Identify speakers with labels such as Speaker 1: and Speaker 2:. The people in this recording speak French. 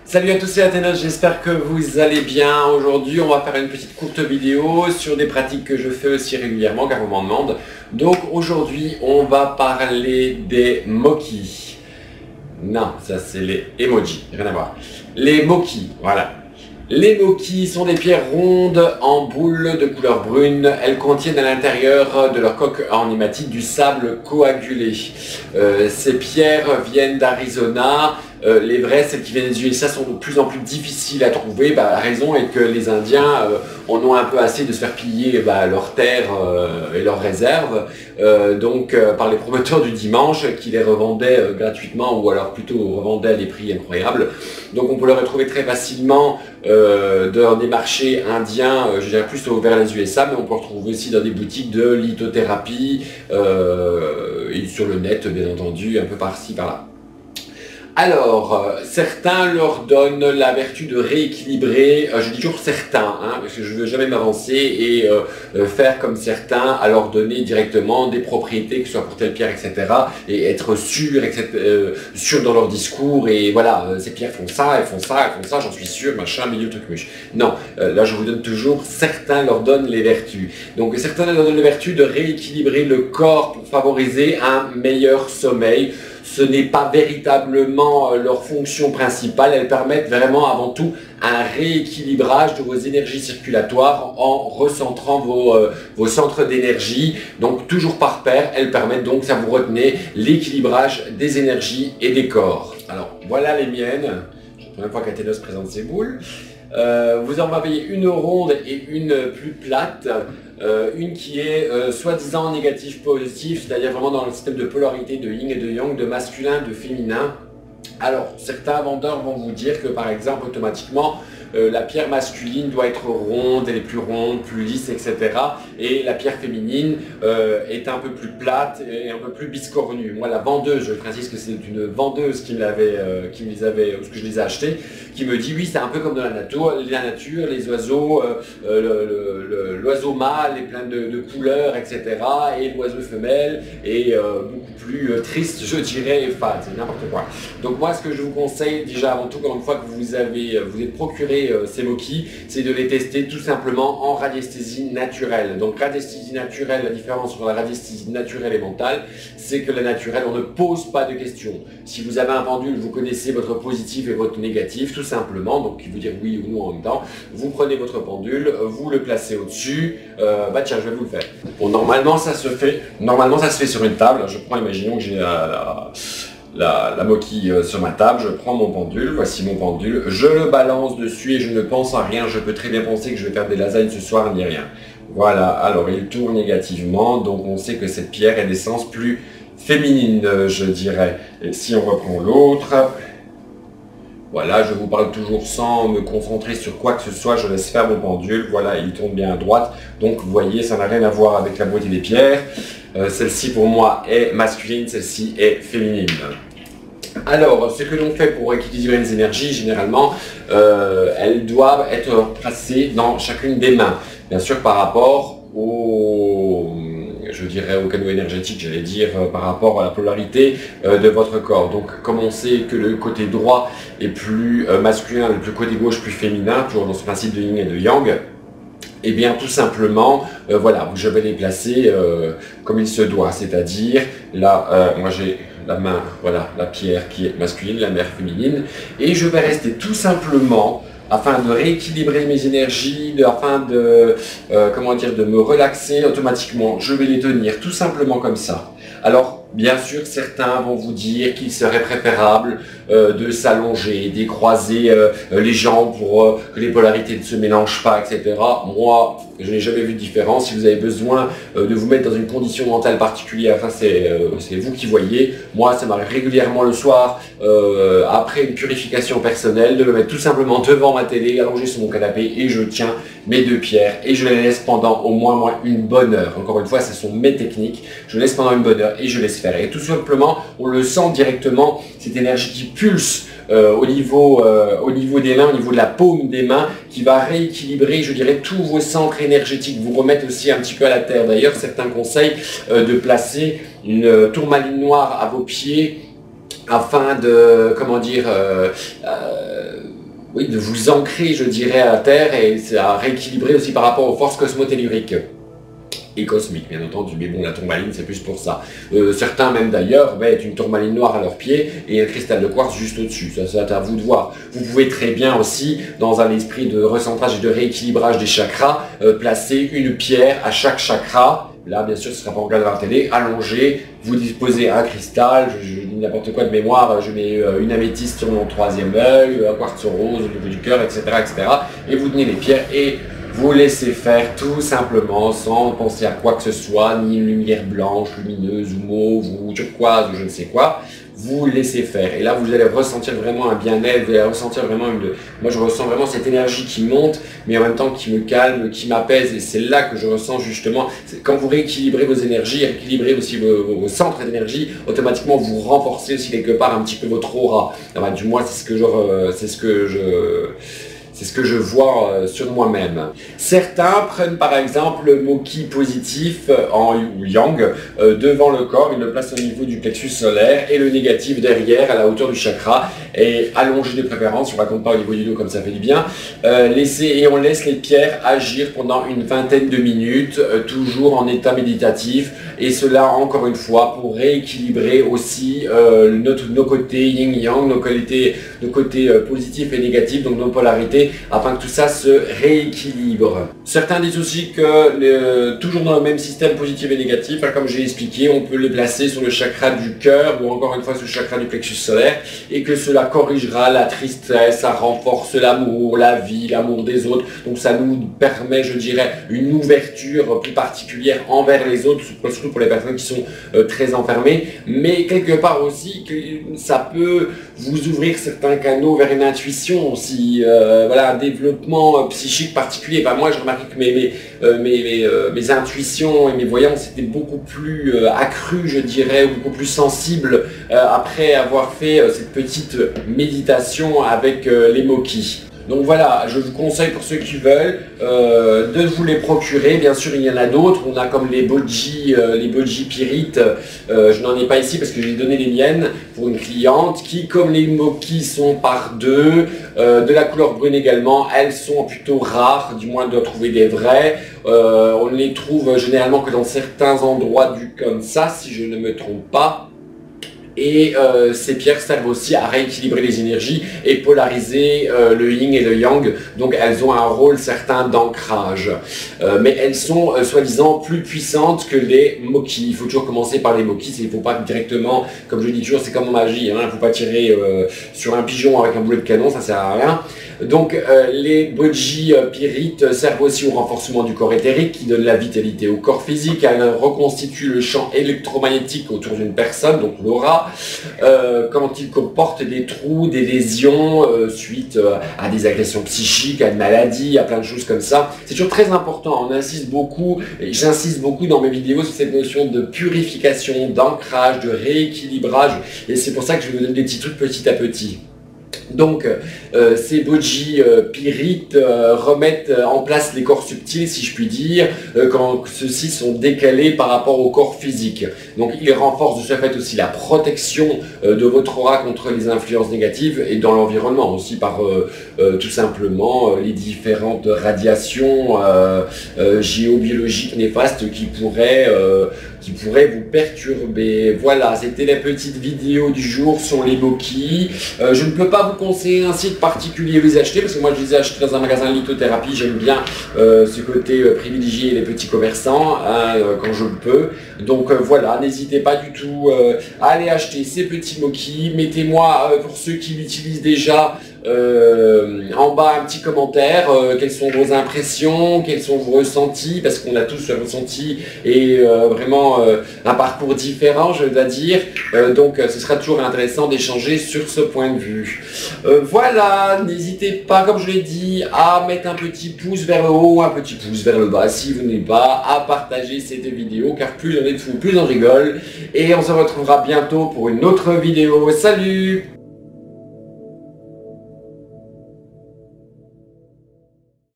Speaker 1: Salut à tous et à tous, j'espère que vous allez bien. Aujourd'hui, on va faire une petite courte vidéo sur des pratiques que je fais aussi régulièrement car on m'en demande. Donc aujourd'hui, on va parler des Moki. Non, ça c'est les emojis, rien à voir. Les Moki, voilà. Les Moki sont des pierres rondes en boule de couleur brune. Elles contiennent à l'intérieur de leur coque en hématite du sable coagulé. Ces pierres viennent d'Arizona. Les vraies, celles qui viennent des USA, sont de plus en plus difficiles à trouver. La raison est que les Indiens en ont un peu assez de se faire piller leurs terres et leurs réserves. Par les promoteurs du dimanche qui les revendaient gratuitement ou alors plutôt revendaient à des prix incroyables. Donc on peut les retrouver très facilement dans des marchés indiens, je dirais plus vers les USA, mais on peut retrouver aussi dans des boutiques de lithothérapie et sur le net bien entendu, un peu par-ci par-là. Alors, certains leur donnent la vertu de rééquilibrer, je dis toujours certains, parce que je ne veux jamais m'avancer et faire comme certains, à leur donner directement des propriétés, que ce soit pour telle pierre, etc. et être sûr, sûr dans leur discours, et voilà, ces pierres font ça, elles font ça, elles font ça, j'en suis sûr, machin, milieu truc muche. Non, là je vous donne toujours, certains leur donnent les vertus. Donc certains leur donnent les vertus de rééquilibrer le corps pour favoriser un meilleur sommeil. Ce n'est pas véritablement leur fonction principale, elles permettent vraiment avant tout un rééquilibrage de vos énergies circulatoires en recentrant vos centres d'énergie. Donc toujours par paire, elles permettent donc, ça vous retenez, l'équilibrage des énergies et des corps. Alors voilà les miennes, c'est la première fois qu'Athénos présente ses boules. Vous en avez une ronde et une plus plate. Une qui est soi-disant négatif positif, c'est-à-dire vraiment dans le système de polarité de yin et de yang, de masculin, de féminin. Alors, certains vendeurs vont vous dire que par exemple, automatiquement, la pierre masculine doit être ronde, elle est plus ronde, plus lisse, etc. Et la pierre féminine est un peu plus plate et un peu plus biscornue. Moi, la vendeuse, je précise que c'est une vendeuse qui que je les ai achetés, qui me dit oui, c'est un peu comme dans la nature, les oiseaux, l'oiseau mâle est plein de couleurs, etc. Et l'oiseau femelle est beaucoup plus triste, je dirais, et fade, c'est n'importe quoi. Donc moi, ce que je vous conseille, déjà avant tout, encore une fois que vous êtes procuré ces Moki, c'est de les tester tout simplement en radiesthésie naturelle. Donc radiesthésie naturelle, la différence entre la radiesthésie naturelle et mentale, c'est que la naturelle, on ne pose pas de questions. Si vous avez un pendule, vous connaissez votre positif et votre négatif, tout simplement, donc il vous dire oui ou non en même temps, vous prenez votre pendule, vous le placez au-dessus, tiens, je vais vous le faire. Bon, normalement ça se fait sur une table. Je prends, imaginons que j'ai la Moki sur ma table, je prends mon pendule, voici mon pendule, je le balance dessus et je ne pense à rien. Je peux très bien penser que je vais faire des lasagnes ce soir, ni rien. Voilà, alors il tourne négativement, donc on sait que cette pierre est d'essence plus féminine, je dirais. Et si on reprend l'autre, voilà, je vous parle toujours sans me concentrer sur quoi que ce soit, je laisse faire mon pendule, voilà, il tourne bien à droite, donc vous voyez, ça n'a rien à voir avec la beauté des pierres. Celle-ci pour moi est masculine, celle-ci est féminine. Alors, ce que l'on fait pour équilibrer les énergies, généralement, elles doivent être placées dans chacune des mains. Bien sûr, par rapport au canaux énergétique, j'allais dire, par rapport à la polarité de votre corps. Donc, comme on sait que le côté droit est plus masculin, le côté gauche plus féminin, toujours dans ce principe de yin et de yang, et bien tout simplement, voilà, je vais les placer comme il se doit, c'est-à-dire là, moi j'ai la main, voilà, la pierre qui est masculine, la mer féminine, et je vais rester tout simplement, afin de rééquilibrer mes énergies, afin de, de me relaxer automatiquement, je vais les tenir tout simplement comme ça. Alors, bien sûr, certains vont vous dire qu'il serait préférable de s'allonger, décroiser les jambes pour que les polarités ne se mélangent pas, etc. Moi, je n'ai jamais vu de différence. Si vous avez besoin de vous mettre dans une condition mentale particulière, c'est vous qui voyez. Moi, ça m'arrive régulièrement le soir, après une purification personnelle, de me mettre tout simplement devant ma télé, allongé sur mon canapé, et je tiens mes deux pierres et je les laisse pendant au moins une bonne heure. Encore une fois, ce sont mes techniques. Je laisse pendant une bonne heure et je laisse faire. Et tout simplement, on le sent directement, cette énergie qui pulse au niveau des mains, au niveau de la paume des mains, qui va rééquilibrer, je dirais, tous vos centres énergétiques, vous remettre aussi un petit peu à la terre. D'ailleurs, certains conseillent de placer une tourmaline noire à vos pieds afin de, comment dire, oui, de vous ancrer, je dirais, à la Terre et à rééquilibrer aussi par rapport aux forces cosmotelluriques. Et cosmiques, bien entendu, mais bon, la tourmaline, c'est plus pour ça. Certains, même d'ailleurs, mettent une tourmaline noire à leurs pieds et un cristal de quartz juste au-dessus. Ça, c'est à vous de voir. Vous pouvez très bien aussi, dans un esprit de recentrage et de rééquilibrage des chakras, placer une pierre à chaque chakra. Là, bien sûr, ce sera pas en regardant la télé, allongé, vous disposez un cristal, je dis n'importe quoi de mémoire, je mets une améthyste sur mon troisième œil, un quartz rose au niveau du cœur, etc., etc. Et vous tenez les pierres et vous laissez faire tout simplement sans penser à quoi que ce soit, ni une lumière blanche, lumineuse ou mauve ou turquoise ou je ne sais quoi. Vous laissez faire. Et là, vous allez ressentir vraiment un bien-être, vous allez ressentir vraiment moi, je ressens vraiment cette énergie qui monte, mais en même temps qui me calme, qui m'apaise. Et c'est là que je ressens justement, quand vous rééquilibrez vos énergies, rééquilibrez aussi vos centres d'énergie, automatiquement, vous renforcez aussi quelque part un petit peu votre aura. Enfin, du moins, c'est ce que je vois sur moi-même. Certains prennent par exemple le mot ki positif ou yang devant le corps, ils le placent au niveau du plexus solaire et le négatif derrière à la hauteur du chakra et allongé de préférence, je ne raconte pas au niveau du dos comme ça fait du bien. Et on laisse les pierres agir pendant une vingtaine de minutes, toujours en état méditatif et cela encore une fois pour rééquilibrer aussi nos côtés yin-yang, nos côtés positifs et négatifs, donc nos polarités, afin que tout ça se rééquilibre. Certains disent aussi que toujours dans le même système positif et négatif, comme j'ai expliqué, on peut les placer sur le chakra du cœur ou encore une fois sur le chakra du plexus solaire et que cela corrigera la tristesse, ça renforce l'amour, la vie, l'amour des autres. Donc ça nous permet, je dirais, une ouverture plus particulière envers les autres, surtout pour les personnes qui sont très enfermées, mais quelque part aussi que ça peut vous ouvrir certains canaux vers une intuition aussi, voilà, un développement psychique particulier. Enfin, moi, j'ai remarqué que mes intuitions et mes voyances étaient beaucoup plus accrues, je dirais, beaucoup plus sensibles après avoir fait cette petite méditation avec les Moki. Donc voilà, je vous conseille pour ceux qui veulent de vous les procurer. Bien sûr, il y en a d'autres. On a comme les boji pyrites. Je n'en ai pas ici parce que j'ai donné les miennes pour une cliente qui, comme les Moki sont par deux, de la couleur brune également, elles sont plutôt rares, du moins de trouver des vrais. On ne les trouve généralement que dans certains endroits du Kansas, si je ne me trompe pas. Et ces pierres servent aussi à rééquilibrer les énergies et polariser le yin et le yang. Donc elles ont un rôle certain d'ancrage. Mais elles sont soi-disant plus puissantes que les Moki. Il faut toujours commencer par les Moki. Il ne faut pas directement, comme je dis toujours, c'est comme en magie. Il ne faut pas tirer sur un pigeon avec un boulet de canon, ça ne sert à rien. Donc les boji pyrites servent aussi au renforcement du corps éthérique qui donne la vitalité au corps physique. Elles reconstituent le champ électromagnétique autour d'une personne, donc l'aura, quand il comporte des trous, des lésions suite à des agressions psychiques, à une maladie, à plein de choses comme ça. C'est toujours très important, on insiste beaucoup, et j'insiste beaucoup dans mes vidéos sur cette notion de purification, d'ancrage, de rééquilibrage, et c'est pour ça que je vous donne des petits trucs petit à petit. Donc ces boji pyrites remettent en place les corps subtils, si je puis dire, quand ceux-ci sont décalés par rapport au corps physique. Donc ils renforcent de ce fait aussi la protection de votre aura contre les influences négatives et dans l'environnement aussi par tout simplement les différentes radiations géobiologiques néfastes qui pourraient vous perturber. Voilà, c'était la petite vidéo du jour sur les Moki. Je ne peux pas vous conseiller un site particulier où les acheter parce que moi je les ai achetés dans un magasin de lithothérapie. J'aime bien ce côté privilégié les petits commerçants quand je le peux. Donc voilà, n'hésitez pas du tout à aller acheter ces petits Moki. Mettez-moi pour ceux qui l'utilisent déjà en bas un petit commentaire, quelles sont vos impressions, quels sont vos ressentis, parce qu'on a tous un ressenti et vraiment un parcours différent, je dois dire, donc ce sera toujours intéressant d'échanger sur ce point de vue. Voilà, n'hésitez pas, comme je l'ai dit, à mettre un petit pouce vers le haut, un petit pouce vers le bas si vous n'êtes pas, à partager cette vidéo, car plus on est de fous, plus on rigole, et on se retrouvera bientôt pour une autre vidéo. Salut!